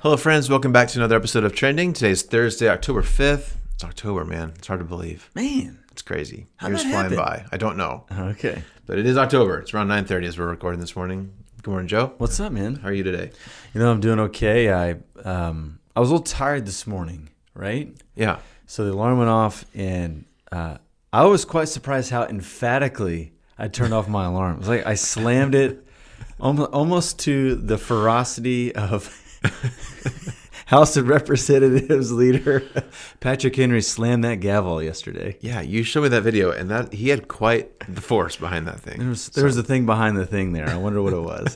Hello, friends. Welcome back to another episode of Trending. Today's Thursday, October 5th. It's October, man. It's hard to believe. Man. It's crazy. How'd Years that flying happen? by. I don't know. Okay. But it is October. It's around 9:30 as we're recording this morning. Good morning, Joe. What's up, man? How are you today? I'm doing okay. I was a little tired this morning, right? Yeah. So the alarm went off, and I was quite surprised how emphatically I turned off my alarm. It was like I slammed it almost to the ferocity of House of Representatives leader Patrick Henry slammed that gavel yesterday. Yeah, you showed me that video, and that he had quite the force behind that thing. There was a thing behind the thing there. I wonder what it was.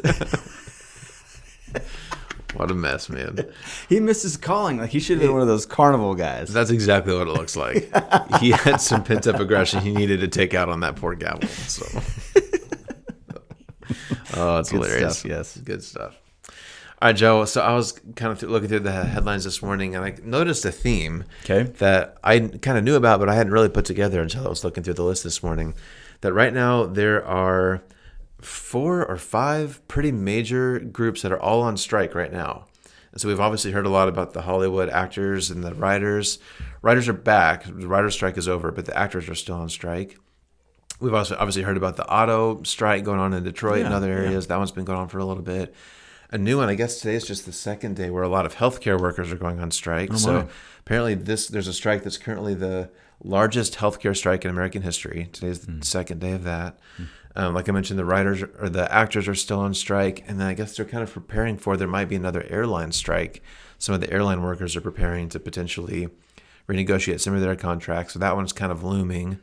What a mess, man. He missed his calling. Like he should have been one of those carnival guys. That's exactly what it looks like. He had some pent-up aggression he needed to take out on that poor gavel. So, oh, it's Good hilarious. stuff, yes. Good stuff. All right, Joe. So I was kind of looking through the headlines this morning, and I noticed a theme that I kind of knew about, but I hadn't really put together until I was looking through the list this morning. That right now there are 4 or 5 pretty major groups that are all on strike right now. And so we've obviously heard a lot about the Hollywood actors and the writers. Writers are back. The writer's strike is over, but the actors are still on strike. We've also obviously heard about the auto strike going on in Detroit and other areas. That one's been going on for a little bit. A new one, I guess today is just the second day where a lot of healthcare workers are going on strike. So apparently there's a strike that's currently the largest healthcare strike in American history. Today's the second day of that. Like I mentioned, the writers or the actors are still on strike. And then I guess they're kind of preparing for there might be another airline strike. Some of the airline workers are preparing to potentially renegotiate some of their contracts. So that one's kind of looming.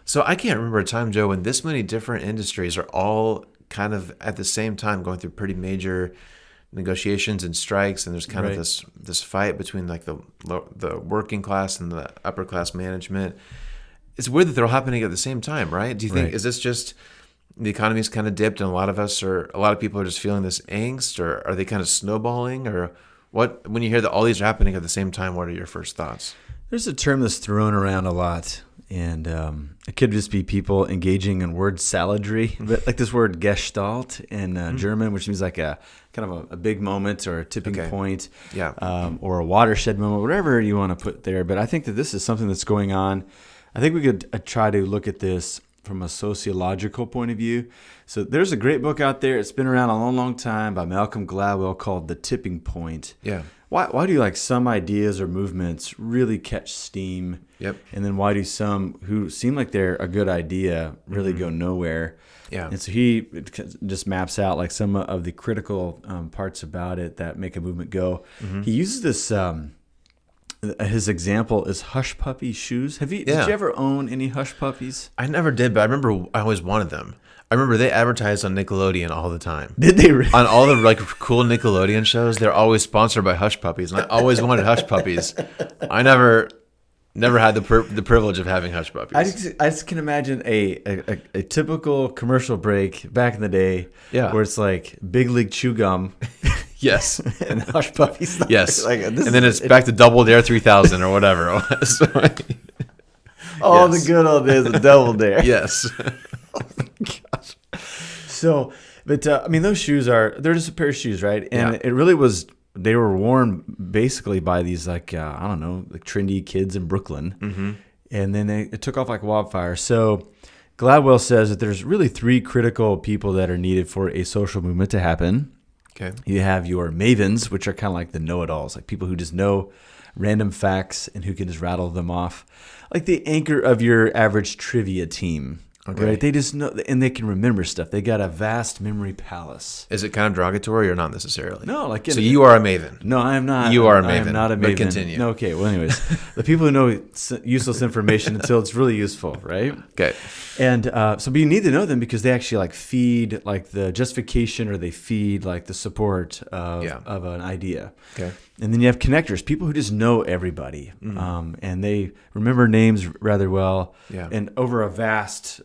So I can't remember a time, Joe, when this many different industries are all kind of at the same time going through pretty major negotiations and strikes, and there's kind of this fight between like the working class and the upper class management. It's weird that they're all happening at the same time, right? Do you think is this just the economy's kind of dipped and a lot of people are just feeling this angst, or are they kind of snowballing, or what? When you hear that all these are happening at the same time, what are your first thoughts? There's a term that's thrown around a lot, and it could just be people engaging in word saladry, but like this word Gestalt in German, which means like a kind of a big moment or a tipping point, or a watershed moment, whatever you want to put there. But I think that this is something that's going on. I think we could try to look at this from a sociological point of view. So there's a great book out there. It's been around a long, long time by Malcolm Gladwell called The Tipping Point. Yeah. Why do like some ideas or movements really catch steam? Yep. And then why do some who seem like they're a good idea really go nowhere? Yeah. And so he just maps out like some of the critical parts about it that make a movement go. He uses this. His example is hush puppy shoes. Did you ever own any hush puppies? I never did, but I remember I always wanted them. I remember they advertised on Nickelodeon all the time. Did they really? On all the like cool Nickelodeon shows, they're always sponsored by Hush Puppies, and I always wanted Hush Puppies. I never had the privilege of having Hush Puppies. I just can imagine a typical commercial break back in the day, where it's like Big League Chew Gum. Yes. And Hush Puppies. Yes. And then it's back to Double Dare 3000 or whatever it was. The good old days of Double Dare. Yes. Oh my gosh. So, but I mean, those shoes they're just a pair of shoes, right? And it really was, they were worn basically by these like, I don't know, like trendy kids in Brooklyn. Mm-hmm. And then it took off like wildfire. So Gladwell says that there's really 3 critical people that are needed for a social movement to happen. Okay. You have your mavens, which are kind of like the know-it-alls, like people who just know random facts and who can just rattle them off. Like the anchor of your average trivia team, right? They just know, and they can remember stuff. They got a vast memory palace. Is it kind of derogatory or not necessarily? No, like so you are a maven. No, I am not. You are a maven. I am not a maven. But continue. No, okay. Well, anyways, the people who know useless information until it's really useful, right? Okay. And but you need to know them because they actually like feed like the justification, or they feed like the support of an idea. Okay. And then you have connectors, people who just know everybody, and they remember names rather well, and over a vast,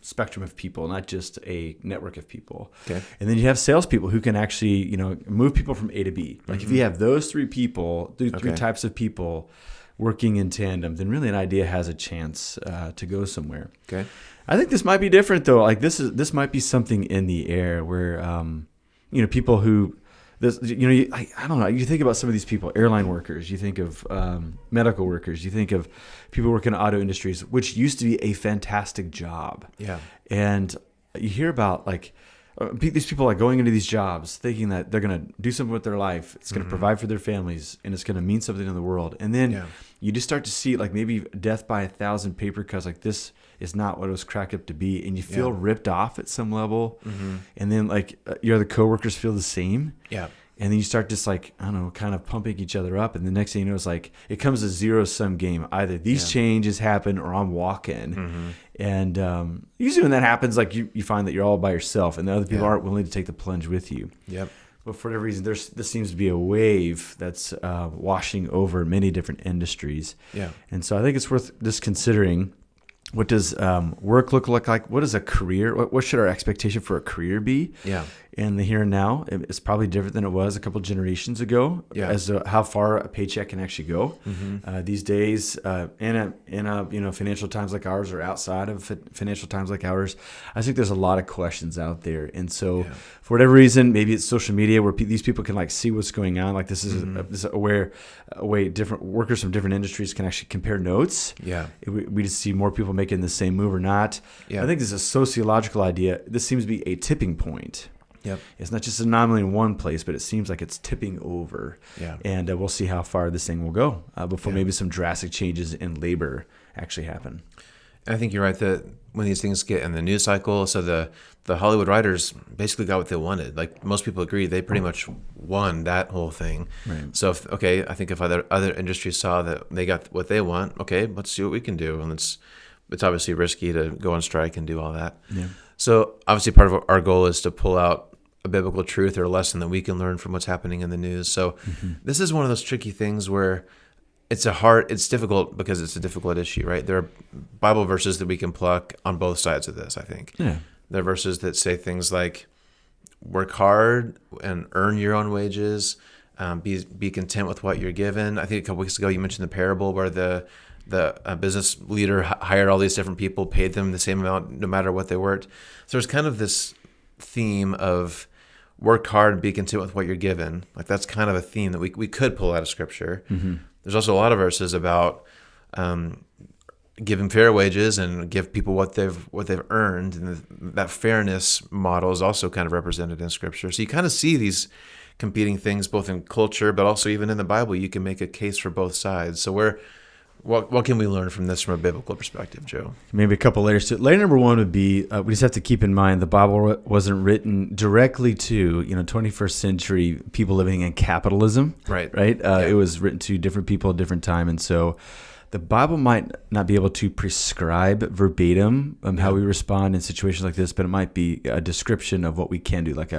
spectrum of people, not just a network of people. Okay. And then you have salespeople who can actually, move people from A to B. Like if you have those 3 people, three types of people working in tandem, then really an idea has a chance to go somewhere. Okay. I think this might be different though. Like this might be something in the air where, people who this, I don't know. You think about some of these people, airline workers. You think of medical workers. You think of people working in auto industries, which used to be a fantastic job. Yeah. And you hear about like these people like going into these jobs thinking that they're going to do something with their life. It's going to provide for their families, and it's going to mean something in the world. And then you just start to see like maybe death by 1,000 paper cuts. Like this is not what it was cracked up to be, and you feel ripped off at some level. And then like your other coworkers feel the same. Yeah. And then you start just like, I don't know, kind of pumping each other up. And the next thing you know, it's like it comes a zero-sum game. Either these changes happen or I'm walking. And usually when that happens, like you find that you're all by yourself and the other people aren't willing to take the plunge with you. Yep. But for whatever reason, this seems to be a wave that's washing over many different industries. Yeah. And so I think it's worth just considering, what does work look like? What is a career? What should our expectation for a career be? Yeah. In the here and now, it's probably different than it was a couple generations ago. Yeah. As to how far a paycheck can actually go. These days, in financial times like ours or outside of financial times like ours, I think there's a lot of questions out there. And so, for whatever reason, maybe it's social media where these people can like see what's going on. Like this is a way different workers from different industries can actually compare notes. Yeah. We just see more people making the same move or not. Yeah. I think this is a sociological idea. This seems to be a tipping point. Yep. It's not just an anomaly in one place, but it seems like it's tipping over. Yeah. And we'll see how far this thing will go before maybe some drastic changes in labor actually happen. And I think you're right that when these things get in the news cycle, so the Hollywood writers basically got what they wanted. Like most people agree, they pretty much won that whole thing. Right. So I think if other industries saw that they got what they want, okay, let's see what we can do. And it's obviously risky to go on strike and do all that. Yeah. So obviously part of our goal is to pull out a biblical truth or a lesson that we can learn from what's happening in the news. So this is one of those tricky things where it's difficult because it's a difficult issue, right? There are Bible verses that we can pluck on both sides of this, I think. Yeah. There are verses that say things like, work hard and earn your own wages, be content with what you're given. I think a couple weeks ago you mentioned the parable where the business leader hired all these different people, paid them the same amount no matter what they worked. So there's kind of this theme of work hard and be content with what you're given. Like that's kind of a theme that we could pull out of Scripture. There's also a lot of verses about giving fair wages and give people what they've earned, and that fairness model is also kind of represented in Scripture. So you kind of see these competing things both in culture, but also even in the Bible. You can make a case for both sides. So what can we learn from this from a biblical perspective, Joe? Maybe a couple layers to it. Layer number one would be we just have to keep in mind the Bible wasn't written directly to 21st century people living in capitalism. Right. It was written to different people at different time, and so the Bible might not be able to prescribe verbatim how we respond in situations like this, but it might be a description of what we can do, like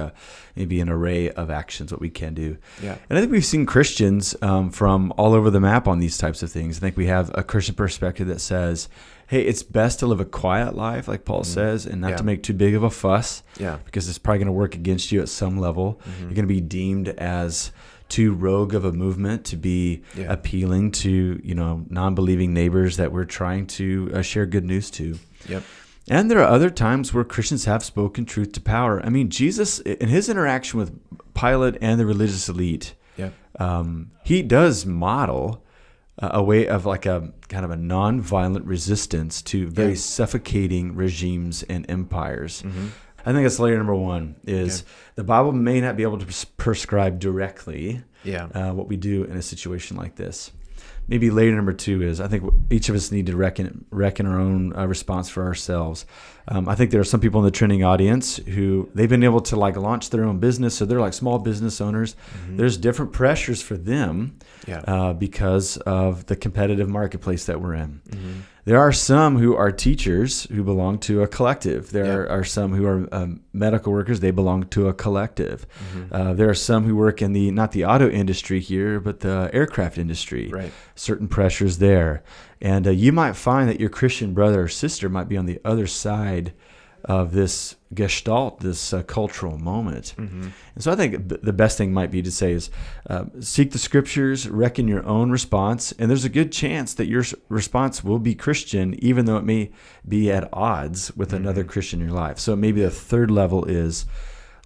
maybe an array of actions, what we can do. Yeah. And I think we've seen Christians from all over the map on these types of things. I think we have a Christian perspective that says, hey, it's best to live a quiet life, like Paul says, and not to make too big of a fuss, because it's probably going to work against you at some level. You're going to be deemed as too rogue of a movement to be appealing to non-believing neighbors that we're trying to share good news to. Yep. And there are other times where Christians have spoken truth to power. I mean, Jesus, in his interaction with Pilate and the religious elite, he does model a way of like a kind of a non-violent resistance to very suffocating regimes and empires. I think that's layer number one is the Bible may not be able to prescribe directly what we do in a situation like this. Maybe layer number two is I think each of us need to reckon our own response for ourselves. I think there are some people in the trending audience who they've been able to like launch their own business, so they're like small business owners. There's different pressures for them because of the competitive marketplace that we're in. There are some who are teachers who belong to a collective. There are some who are medical workers. They belong to a collective. There are some who work in not the auto industry here, but the aircraft industry. Right. Certain pressures there. And you might find that your Christian brother or sister might be on the other side of this gestalt, this cultural moment. And so I think the best thing might be to say is seek the Scriptures, reckon your own response, and there's a good chance that your response will be Christian, even though it may be at odds with another Christian in your life. So maybe the third level is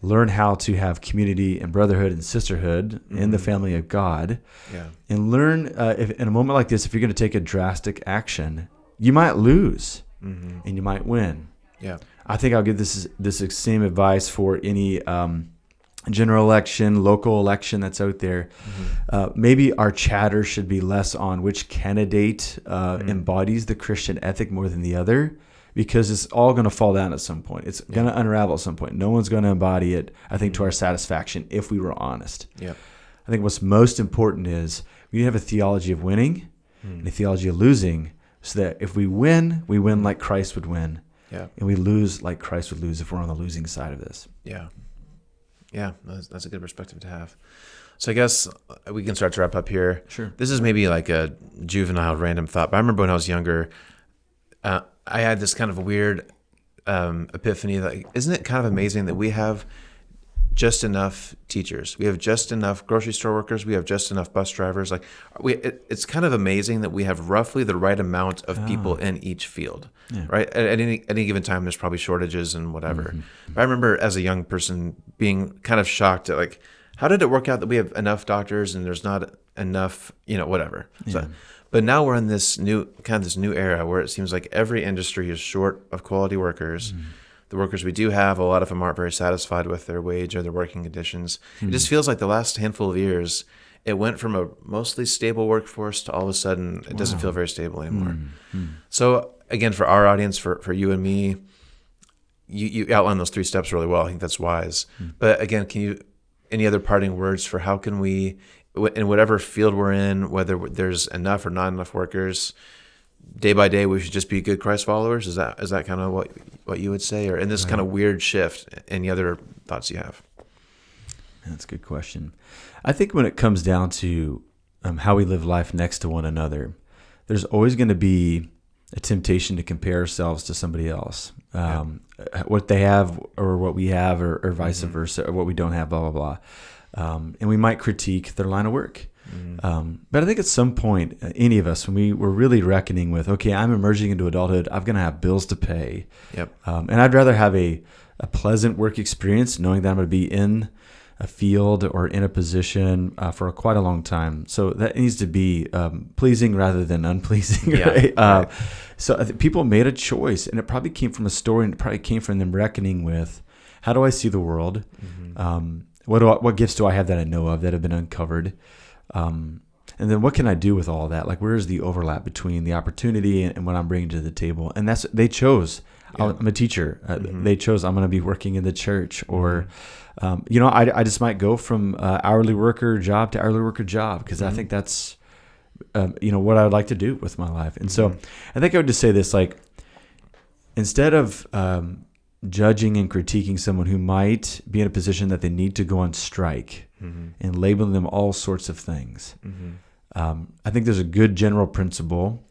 learn how to have community and brotherhood and sisterhood in the family of God, and learn if, in a moment like this, if you're going to take a drastic action, you might lose and you might win. Yeah, I think I'll give this same advice for any general election, local election that's out there. Maybe our chatter should be less on which candidate embodies the Christian ethic more than the other, because it's all going to fall down at some point. It's going to unravel at some point. No one's going to embody it, I think, to our satisfaction if we were honest. Yep. I think what's most important is we need to have a theology of winning and a theology of losing, so that if we win like Christ would win. Yeah. And we lose like Christ would lose if we're on the losing side of this. Yeah. Yeah, that's a good perspective to have. So I guess we can start to wrap up here. Sure. This is maybe like a juvenile random thought, but I remember when I was younger, I had this kind of weird epiphany that, isn't it kind of amazing that we have just enough teachers? We have just enough grocery store workers. We have just enough bus drivers. Like it's kind of amazing that we have roughly the right amount of people in each field, right? At any given time, there's probably shortages and whatever. But I remember as a young person being kind of shocked at, like, how did it work out that we have enough doctors and there's not enough, whatever. So, but now we're in this new era where it seems like every industry is short of quality workers. The workers we do have, a lot of them aren't very satisfied with their wage or their working conditions. It just feels like the last handful of years, it went from a mostly stable workforce to all of a sudden it doesn't feel very stable anymore. So again, for our audience, for you and me, you outlined those 3 steps really well. I think that's wise. But again, any other parting words for how can we, in whatever field we're in, whether there's enough or not enough workers, day by day we should just be good Christ followers? Is that kind of what you would say, or in this kind of weird shift? Any other thoughts you have? That's a good question. I think when it comes down to how we live life next to one another, there's always going to be a temptation to compare ourselves to somebody else. What they have or what we have, or vice versa, or what we don't have, blah, blah, blah. And we might critique their line of work. But I think at some point, any of us, when we were really reckoning with, okay, I'm emerging into adulthood, I'm going to have bills to pay. And I'd rather have a pleasant work experience knowing that I'm going to be in a field or in a position for quite a long time. So that needs to be pleasing rather than unpleasing. Right? So I think people made a choice, and it probably came from a story, and it probably came from them reckoning with, how do I see the world? What gifts do I have that I know of that have been uncovered? And then what can I do with all of that? Like, where's the overlap between the opportunity and what I'm bringing to the table? And they chose. I'm a teacher. They chose, I'm going to be working in the church, or, I just might go from hourly worker job to hourly worker job, because I think that's, what I would like to do with my life. And so I think I would just say this, like, instead of judging and critiquing someone who might be in a position that they need to go on strike and labeling them all sorts of things, I think there's a good general principle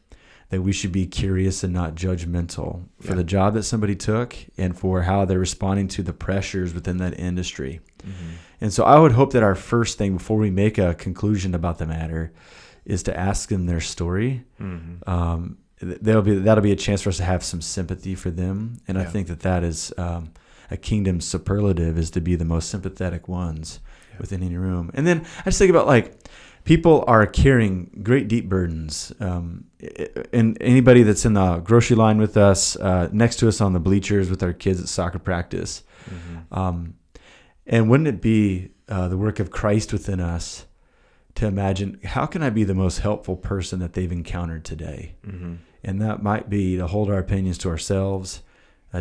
that we should be curious and not judgmental for the job that somebody took and for how they're responding to the pressures within that industry. And so I would hope that our first thing before we make a conclusion about the matter is to ask them their story. That'll be a chance for us to have some sympathy for them. And I think that is a kingdom superlative, is to be the most sympathetic ones within any room. And then I just think about, like, people are carrying great deep burdens. And anybody that's in the grocery line with us, next to us on the bleachers with our kids at soccer practice. And wouldn't it be the work of Christ within us to imagine, how can I be the most helpful person that they've encountered today? And that might be to hold our opinions to ourselves,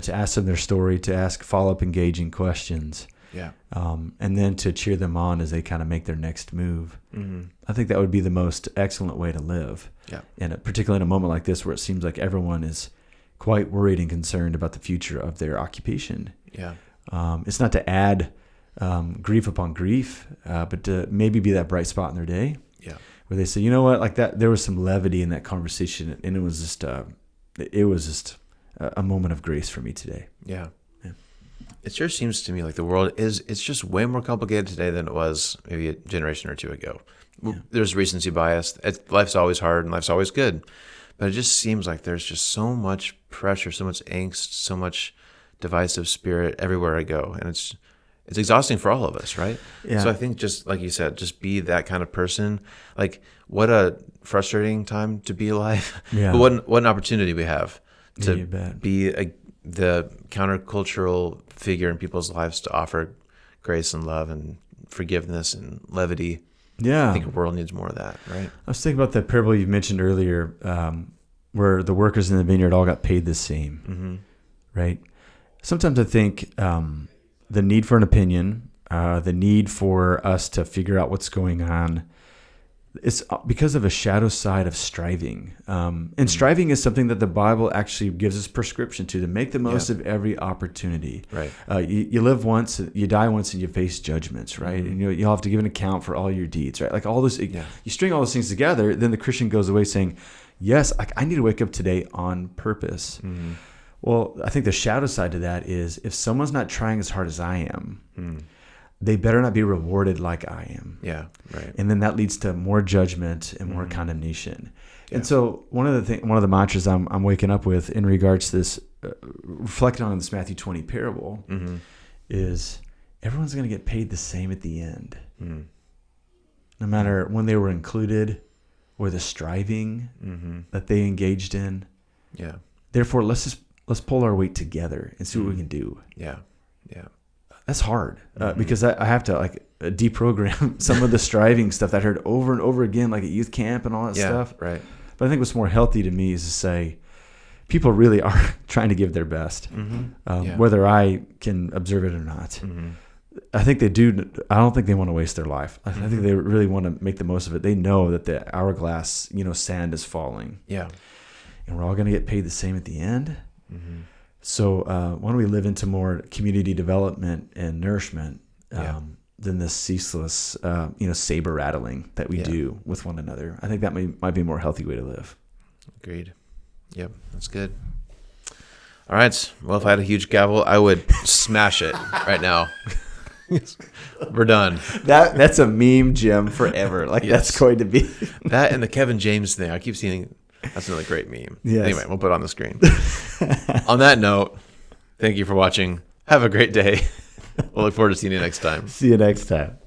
to ask them their story, to ask follow-up engaging questions, and then to cheer them on as they kind of make their next move. I think that would be the most excellent way to live. And particularly in a moment like this, where it seems like everyone is quite worried and concerned about the future of their occupation. It's not to add grief upon grief, but to maybe be that bright spot in their day. Where they say, you know what, like that, there was some levity in that conversation, and it was just a moment of grace for me today. It sure seems to me like the world it's just way more complicated today than it was maybe a generation or two ago. There's recency bias. Life's always hard and life's always good, but it just seems like there's just so much pressure, so much angst, so much divisive spirit everywhere I go, and it's exhausting for all of us, right? Yeah. So I think just like you said, just be that kind of person. Like what a frustrating time to be alive. Yeah. But what an opportunity we have to bet. be the countercultural figure in people's lives, to offer grace and love and forgiveness and levity. Yeah. I think the world needs more of that, right? I was thinking about that parable you mentioned earlier, where the workers in the vineyard all got paid the same, right? Sometimes I think the need for an opinion, the need for us to figure out what's going on, it's because of a shadow side of striving. And striving is something that the Bible actually gives us prescription to make the most of every opportunity. Right. You live once, you die once, and you face judgments, right? And you'll have to give an account for all your deeds, right? Like all this, you string all those things together, then the Christian goes away saying, yes, I need to wake up today on purpose. Well, I think the shadow side to that is if someone's not trying as hard as I am, they better not be rewarded like I am. Yeah, right. And then that leads to more judgment and more condemnation. Yeah. And so one of the mantras I'm waking up with in regards to this, reflecting on this Matthew 20 parable, is everyone's going to get paid the same at the end. No matter when they were included or the striving that they engaged in. Yeah. Therefore, let's pull our weight together and see what we can do. Yeah. Yeah. That's hard because I have to deprogram some of the striving stuff that I heard over and over again, like at youth camp and all that stuff. Right. But I think what's more healthy to me is to say people really are trying to give their best, whether I can observe it or not. I think they do. I don't think they want to waste their life. I think they really want to make the most of it. They know that the hourglass, sand is falling. Yeah. And we're all going to get paid the same at the end. So why don't we live into more community development and nourishment than this ceaseless, saber rattling that we do with one another? I think that might be a more healthy way to live. Agreed. Yep, that's good. All right. Well, if I had a huge gavel, I would smash it right now. We're done. That's a meme, Jim, forever. That's going to be that and the Kevin James thing. I keep seeing. That's another great meme. Yes. Anyway, we'll put it on the screen. On that note, thank you for watching. Have a great day. We'll look forward to seeing you next time. See you next time.